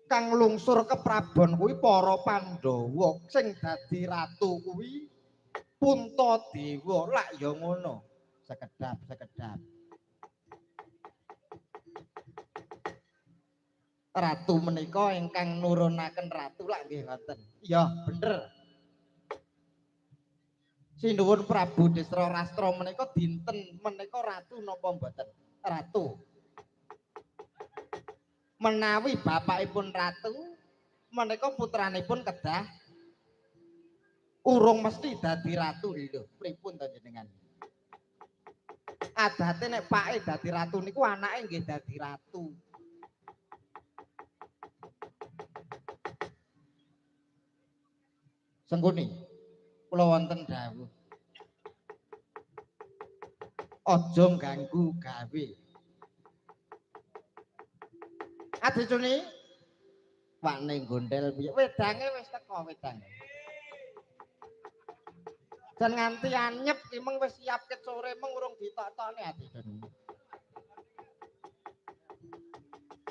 kang lungsur keprabon kuwi para Pandhawa sing dadi ratu kuwi Puntadewa lak ya ngono. Sekedap. Ratu menika ingkang nurunaken ratu lak nggih ngoten. Ya bener. Sinuwun Prabu Desrarastra menika dinten menika ratu napa mboten? Ratu. Menawi bapakipun ratu menika putranipun kedah urung mesti dadi ratu lho. Pripun to jenengan? Adate nek pake dadi ratu niku anake nggih dadi ratu. Sengkuni kula wonten dawuh. Aja ganggu gawe. Adicune wakne gondel piye? Wedange wis teko wedange. Dan nganti anyep ki meng wis siap ket sore meng urung ditokne adicune.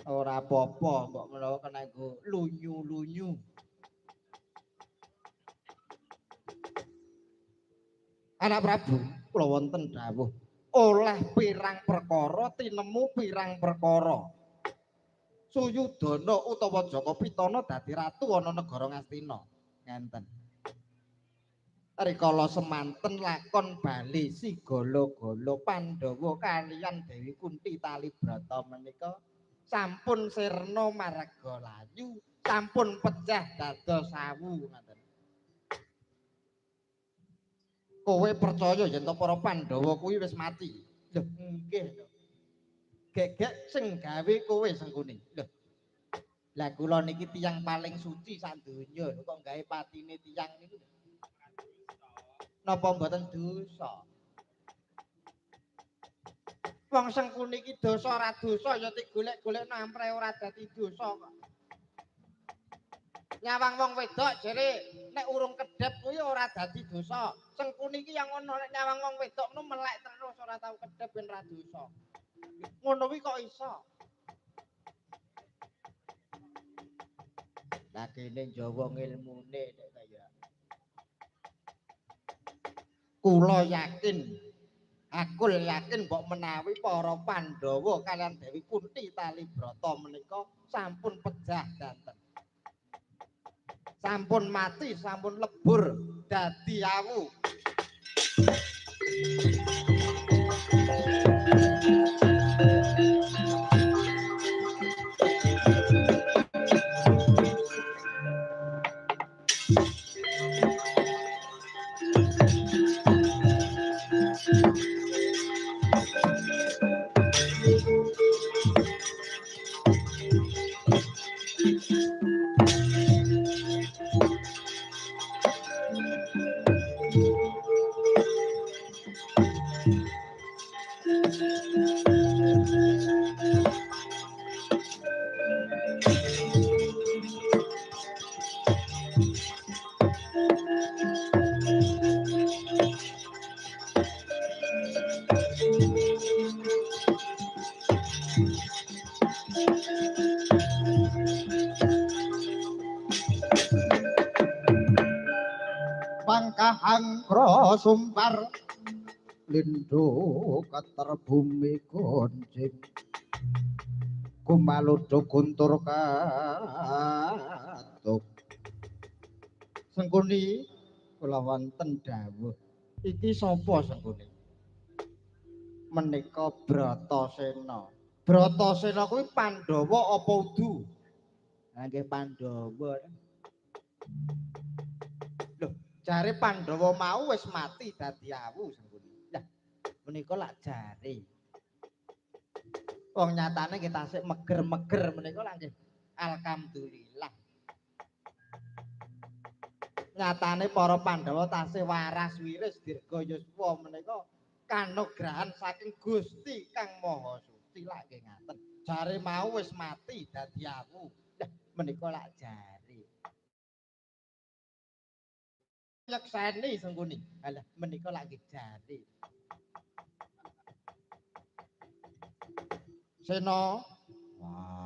Ora apa-apa mbok menawa kena nggo lunyu-lunyu. Anak Prabu, kula wonten dawuh, oleh pirang perkara tinemu pirang perkara. Suyudana utawa Jaka Pitana dadi ratu ana negara Ngastina. Ngenten. Rikala semanten lakon bali sigala-gala Pandhawa kaliyan Dewi Kunti Talibrata menika sampun sirna marga layu, sampun pejah dados sawu ngoten. Kowe percaya yen para Pandhawa kuwi wis mati? Lho, nggih to. Gegek sing gawe kowe Sengkuni. Lho. Lah kula niki tiyang paling suci sak donya kok gawe patine tiyang niku. Napa mboten dosa? Wong Sengkuni iki dosa ora dosa ya tik golek-golekno ampre ora dadi dosa kok. Nyawang wong wedok jere nek urung kedhep kuwi ora dadi dosa. Sengkuni iki yang ngono nek nyawang wong wedok nu melek terus ora tau kedhep ben ra dosa. Ngono kuwi kok iso? Lah kene Jawa ngilmune nek kaya. Kula yakin aku yakin mbok menawi para Pandhawa kaliyan Dewi Kunti Talibrata menika sampun pejah danten. Sampun mati, sampun lebur dadi awu. Pangkahangkra sumpar lindho katerbumi gonceng kumaludo guntur katuk. Sengkuni kula wonten dawuh. Iki sapa Sengkuni? Menika Bratasena. Bratasena kuwi Pandhawa apa Udu? Lah nggih Pandhawa. Lho, jare Pandhawa mau wis mati dadi awu Sengkuni. Lah, menika lak jare. Wong nyatane kita tasik meger-meger menika lak nggih alhamdulillah. Nyatane para Pandhawa tasih waras wiris dirga yuswa menika kanugrahan saking Gusti Kang Maha Suci lak nggih ngaten. Jare mau wis mati dadi awu. Lah menika lak jare. Nyekseni Sengkuni. Halah menika lak nggih jare. Sena. Wah.